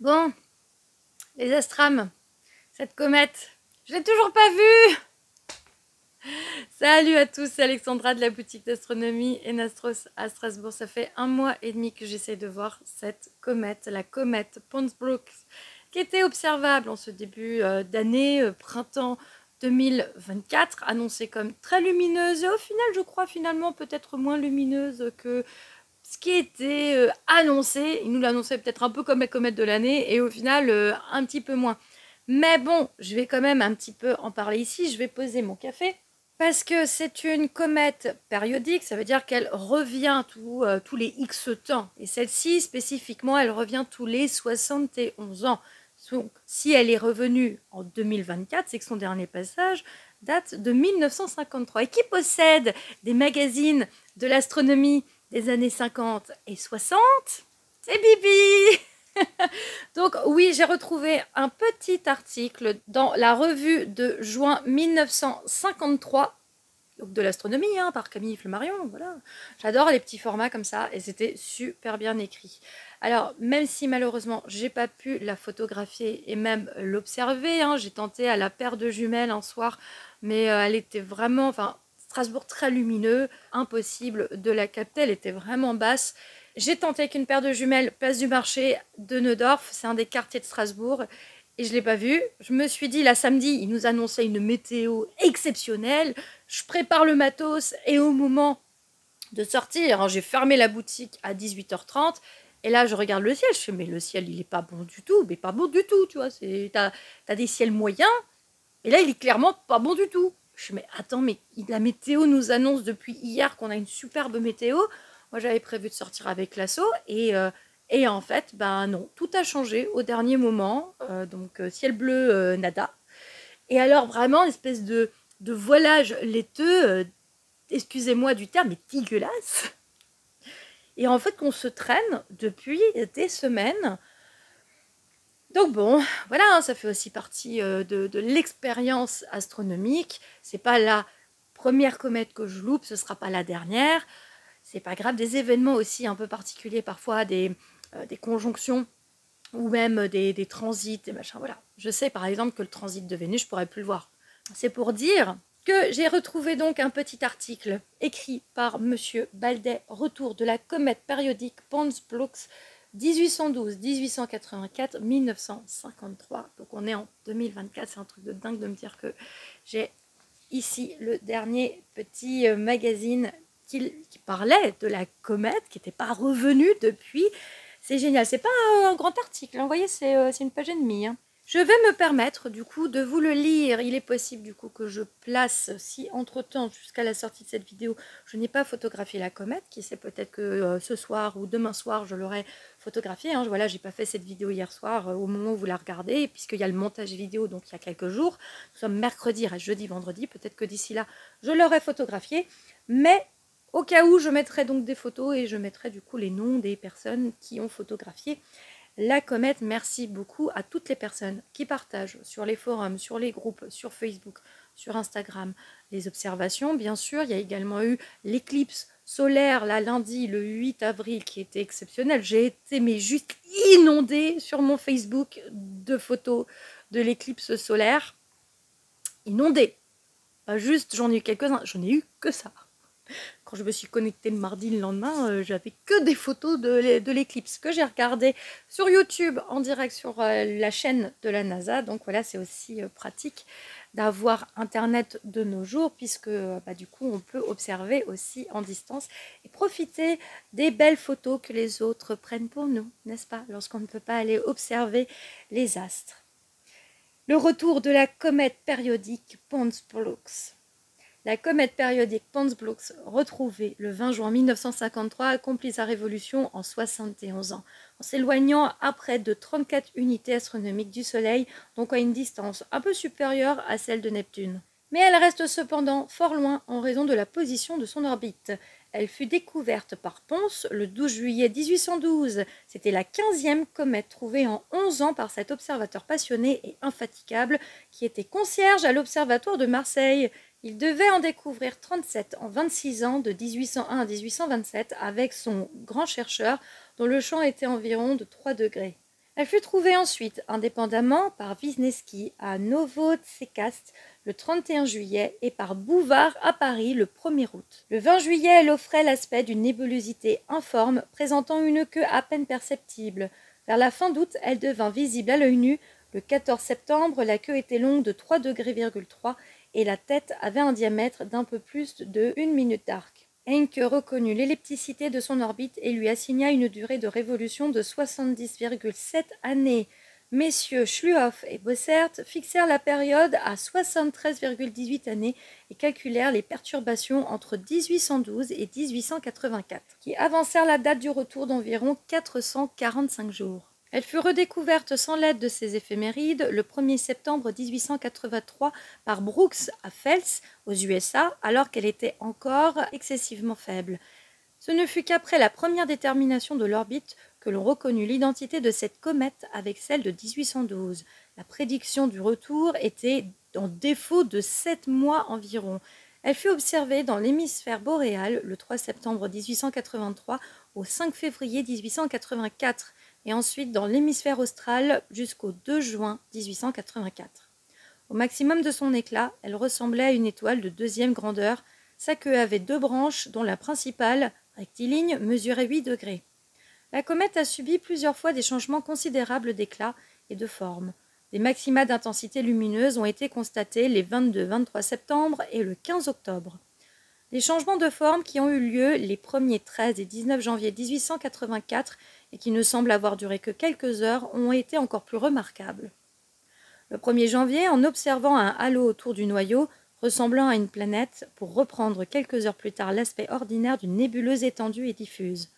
Bon, les astrams, cette comète, je l'ai toujours pas vue. Salut à tous, c'est Alexandra de la boutique d'astronomie Enastros à Strasbourg. Ça fait 1 mois et demi que j'essaie de voir cette comète, la comète Pons-Brooks, qui était observable en ce début d'année, printemps 2024, annoncée comme très lumineuse et au final, je crois finalement peut-être moins lumineuse que ce qui était annoncé. Il nous l'annonçait peut-être un peu comme la comète de l'année et au final un petit peu moins. Mais bon, je vais quand même un petit peu en parler ici. Je vais poser mon café. Parce que c'est une comète périodique, ça veut dire qu'elle revient tous les X temps. Et celle-ci, spécifiquement, elle revient tous les 71 ans. Donc, si elle est revenue en 2024, c'est que son dernier passage date de 1953. Et qui possède des magazines de l'astronomie des années 50 et 60? C'est Bibi. Donc oui, j'ai retrouvé un petit article dans la revue de juin 1953, donc de l'astronomie, hein, par Camille Flammarion, voilà. J'adore les petits formats comme ça, et c'était super bien écrit. Alors, même si malheureusement, j'ai pas pu la photographier et même l'observer, hein, j'ai tenté à la paire de jumelles un soir, mais elle était vraiment, enfin, Strasbourg très lumineux, impossible de la capter, elle était vraiment basse. J'ai tenté avec une paire de jumelles, place du marché de Neudorf, c'est un des quartiers de Strasbourg, et je ne l'ai pas vue. Je me suis dit, là, samedi, il nous annonçait une météo exceptionnelle, je prépare le matos, et au moment de sortir, hein, j'ai fermé la boutique à 18h30, et là, je regarde le ciel, je fais, mais le ciel, il est pas bon du tout, mais pas bon du tout, tu vois, t'as des ciels moyens, et là, il est clairement pas bon du tout. Je fais, mais attends, mais la météo nous annonce depuis hier qu'on a une superbe météo. Moi, j'avais prévu de sortir avec l'assaut et en fait, ben non, tout a changé au dernier moment. Donc, ciel bleu, nada. Et alors, vraiment, une espèce de voilage laiteux, excusez-moi du terme, mais dégueulasse. Et en fait, qu'on se traîne depuis des semaines. Donc bon, voilà, hein, ça fait aussi partie de l'expérience astronomique. C'est pas la première comète que je loupe, ce sera pas la dernière. C'est pas grave, des événements aussi un peu particuliers, parfois des conjonctions ou même des transits, des machins. Voilà. Je sais par exemple que le transit de Vénus, je pourrais plus le voir. C'est pour dire que j'ai retrouvé donc un petit article écrit par Monsieur Baldet, retour de la comète périodique Pons-Brooks 1812, 1884, 1953. Donc on est en 2024, c'est un truc de dingue de me dire que j'ai ici le dernier petit magazine qui parlait de la comète, qui n'était pas revenue depuis. C'est génial, c'est pas un grand article, hein. Vous voyez, c'est une page et demie. Hein. Je vais me permettre du coup de vous le lire. Il est possible du coup que je place, si entre-temps, jusqu'à la sortie de cette vidéo, je n'ai pas photographié la comète, qui sait peut-être que ce soir ou demain soir, je l'aurai photographiée. Hein. Voilà, j'ai pas fait cette vidéo hier soir au moment où vous la regardez, puisqu'il y a le montage vidéo, donc il y a quelques jours. Nous sommes mercredi, reste jeudi, vendredi. Peut-être que d'ici là, je l'aurai photographiée. Mais au cas où, je mettrai donc des photos et je mettrai du coup les noms des personnes qui ont photographié la comète. Merci beaucoup à toutes les personnes qui partagent sur les forums, sur les groupes, sur Facebook, sur Instagram, les observations. Bien sûr, il y a également eu l'éclipse solaire, là, lundi, le 8 avril, qui était exceptionnel. J'ai été mais juste inondée sur mon Facebook de photos de l'éclipse solaire. Inondée. Pas juste, j'en ai eu quelques-uns, j'en ai eu que ça. Quand je me suis connectée le mardi le lendemain, j'avais que des photos de l'éclipse que j'ai regardé sur YouTube en direct sur la chaîne de la NASA. Donc voilà, c'est aussi pratique d'avoir Internet de nos jours puisque du coup on peut observer aussi en distance et profiter des belles photos que les autres prennent pour nous, n'est-ce pas, lorsqu'on ne peut pas aller observer les astres. Le retour de la comète périodique Pons-Brooks. La comète périodique Pons-Brooks, retrouvée le 20 juin 1953, accomplit sa révolution en 71 ans, en s'éloignant à près de 34 unités astronomiques du Soleil, donc à une distance un peu supérieure à celle de Neptune. Mais elle reste cependant fort loin en raison de la position de son orbite. Elle fut découverte par Pons le 12 juillet 1812. C'était la 15e comète trouvée en 11 ans par cet observateur passionné et infatigable qui était concierge à l'observatoire de Marseille. Il devait en découvrir 37 en 26 ans, de 1801 à 1827, avec son grand chercheur, dont le champ était environ de 3 degrés. Elle fut trouvée ensuite indépendamment par Wisniewski à Nowodsekast le 31 juillet et par Bouvard à Paris le 1er août. Le 20 juillet, elle offrait l'aspect d'une nébulosité informe présentant une queue à peine perceptible. Vers la fin d'août, elle devint visible à l'œil nu. Le 14 septembre, la queue était longue de 3,3 degrés et la tête avait un diamètre d'un peu plus de 1 minute d'arc. Encke reconnut l'ellipticité de son orbite et lui assigna une durée de révolution de 70,7 années. Messieurs Schluhoff et Bossert fixèrent la période à 73,18 années et calculèrent les perturbations entre 1812 et 1884, qui avancèrent la date du retour d'environ 445 jours. Elle fut redécouverte sans l'aide de ses éphémérides le 1er septembre 1883 par Brooks à Fels, aux USA, alors qu'elle était encore excessivement faible. Ce ne fut qu'après la première détermination de l'orbite que l'on reconnut l'identité de cette comète avec celle de 1812. La prédiction du retour était en défaut de 7 mois environ. Elle fut observée dans l'hémisphère boréal le 3 septembre 1883 au 5 février 1884 et ensuite dans l'hémisphère austral jusqu'au 2 juin 1884. Au maximum de son éclat, elle ressemblait à une étoile de deuxième grandeur. Sa queue avait 2 branches dont la principale, rectiligne, mesurait 8 degrés. La comète a subi plusieurs fois des changements considérables d'éclat et de forme. Des maxima d'intensité lumineuse ont été constatés les 22-23 septembre et le 15 octobre. Les changements de forme qui ont eu lieu les 1er 13 et 19 janvier 1884 et qui ne semblent avoir duré que quelques heures ont été encore plus remarquables. Le 1er janvier, en observant un halo autour du noyau, ressemblant à une planète, pour reprendre quelques heures plus tard l'aspect ordinaire d'une nébuleuse étendue et diffuse.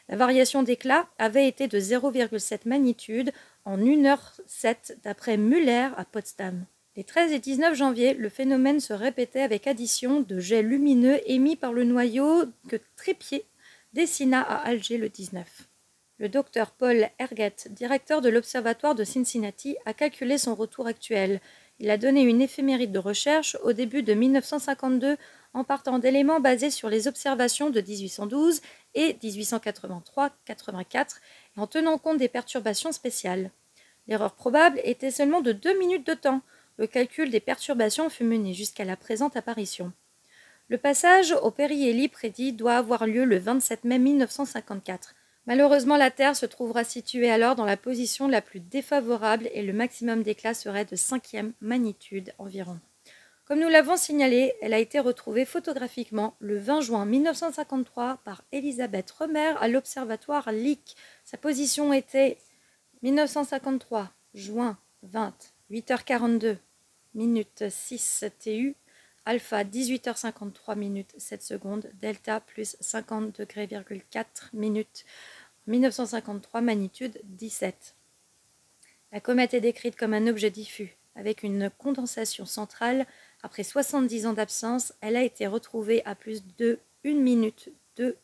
La variation d'éclat avait été de 0,7 magnitude en 1h07 d'après Müller à Potsdam. Les 13 et 19 janvier, le phénomène se répétait avec addition de jets lumineux émis par le noyau que Trépied dessina à Alger le 19. Le docteur Paul Herget, directeur de l'observatoire de Cincinnati, a calculé son retour actuel. Il a donné une éphéméride de recherche au début de 1952 en partant d'éléments basés sur les observations de 1812 et 1883-84 et en tenant compte des perturbations spéciales. L'erreur probable était seulement de 2 minutes de temps. Le calcul des perturbations fut mené jusqu'à la présente apparition. Le passage au périhélie prédit doit avoir lieu le 27 mai 1954. Malheureusement, la Terre se trouvera située alors dans la position la plus défavorable et le maximum d'éclat serait de 5e magnitude environ. Comme nous l'avons signalé, elle a été retrouvée photographiquement le 20 juin 1953 par Elisabeth Roemer à l'observatoire Lick. Sa position était 1953, juin 20, 8h42, minute 6 TU, alpha 18h53 minutes 7 secondes, delta plus 50 degrés,4 minutes, 1953 magnitude 17. La comète est décrite comme un objet diffus, avec une condensation centrale. Après 70 ans d'absence, elle a été retrouvée à plus de 1 minute 2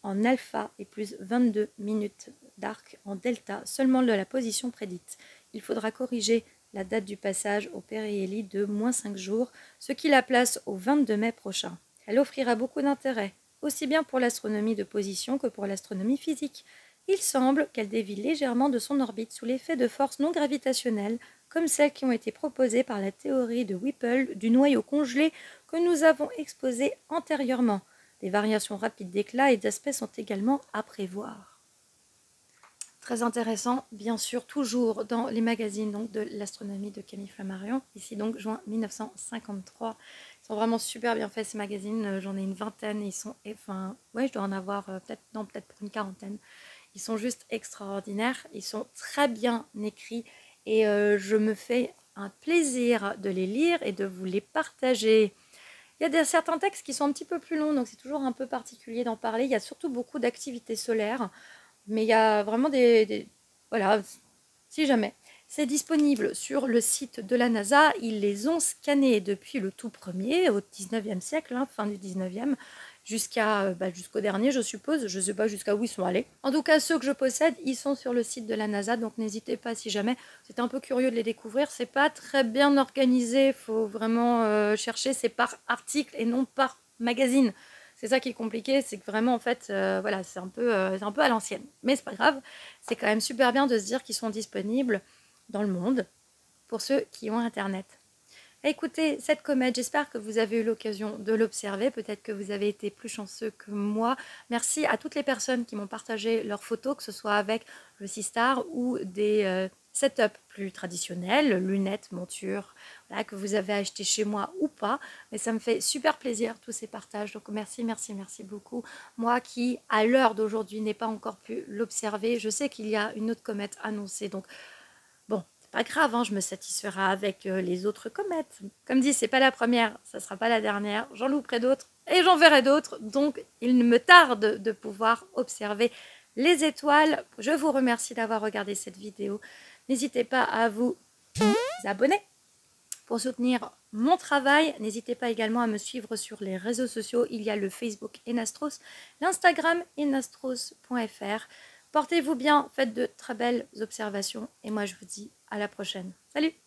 en alpha et plus 22 minutes d'arc en delta, seulement de la position prédite. Il faudra corriger la date du passage au périhélie de -5 jours, ce qui la place au 22 mai prochain. Elle offrira beaucoup d'intérêt, aussi bien pour l'astronomie de position que pour l'astronomie physique. Il semble qu'elle dévie légèrement de son orbite sous l'effet de forces non gravitationnelles, comme celles qui ont été proposées par la théorie de Whipple du noyau congelé que nous avons exposé antérieurement. Des variations rapides d'éclat et d'aspect sont également à prévoir. Très intéressant, bien sûr, toujours dans les magazines donc, de l'astronomie de Camille Flammarion. Ici donc juin 1953. Ils sont vraiment super bien faits ces magazines. J'en ai une vingtaine. Ils sont, enfin, ouais, je dois en avoir peut-être pour une quarantaine. Ils sont juste extraordinaires. Ils sont très bien écrits et je me fais un plaisir de les lire et de vous les partager. Il y a certains textes qui sont un petit peu plus longs, donc c'est toujours un peu particulier d'en parler. Il y a surtout beaucoup d'activités solaires. Mais il y a vraiment voilà, si jamais. C'est disponible sur le site de la NASA. Ils les ont scannés depuis le tout premier, au 19e siècle, fin du 19e, jusqu'au dernier, je suppose. Je ne sais pas jusqu'à où ils sont allés. En tout cas, ceux que je possède, ils sont sur le site de la NASA, donc n'hésitez pas si jamais. C'est un peu curieux de les découvrir. C'est pas très bien organisé, il faut vraiment chercher. C'est par article et non par magazine. C'est ça qui est compliqué, c'est que vraiment en fait, voilà, c'est un peu à l'ancienne. Mais c'est pas grave, c'est quand même super bien de se dire qu'ils sont disponibles dans le monde pour ceux qui ont internet. Écoutez, cette comète, j'espère que vous avez eu l'occasion de l'observer. Peut-être que vous avez été plus chanceux que moi. Merci à toutes les personnes qui m'ont partagé leurs photos, que ce soit avec le Seastar ou des setups plus traditionnels, lunettes, montures, voilà, que vous avez acheté chez moi ou pas. Mais ça me fait super plaisir, tous ces partages. Donc merci, merci, merci beaucoup. Moi qui, à l'heure d'aujourd'hui, n'ai pas encore pu l'observer, je sais qu'il y a une autre comète annoncée. Donc bon, pas grave, hein, je me satisferai avec les autres comètes. Comme dit, c'est pas la première, ça sera pas la dernière. J'en louperai d'autres et j'en verrai d'autres. Donc, il me tarde de pouvoir observer les étoiles. Je vous remercie d'avoir regardé cette vidéo. N'hésitez pas à vous abonner pour soutenir mon travail. N'hésitez pas également à me suivre sur les réseaux sociaux. Il y a le Facebook Enastros, l'Instagram enastros.fr. Portez-vous bien, faites de très belles observations et moi je vous dis à la prochaine. Salut!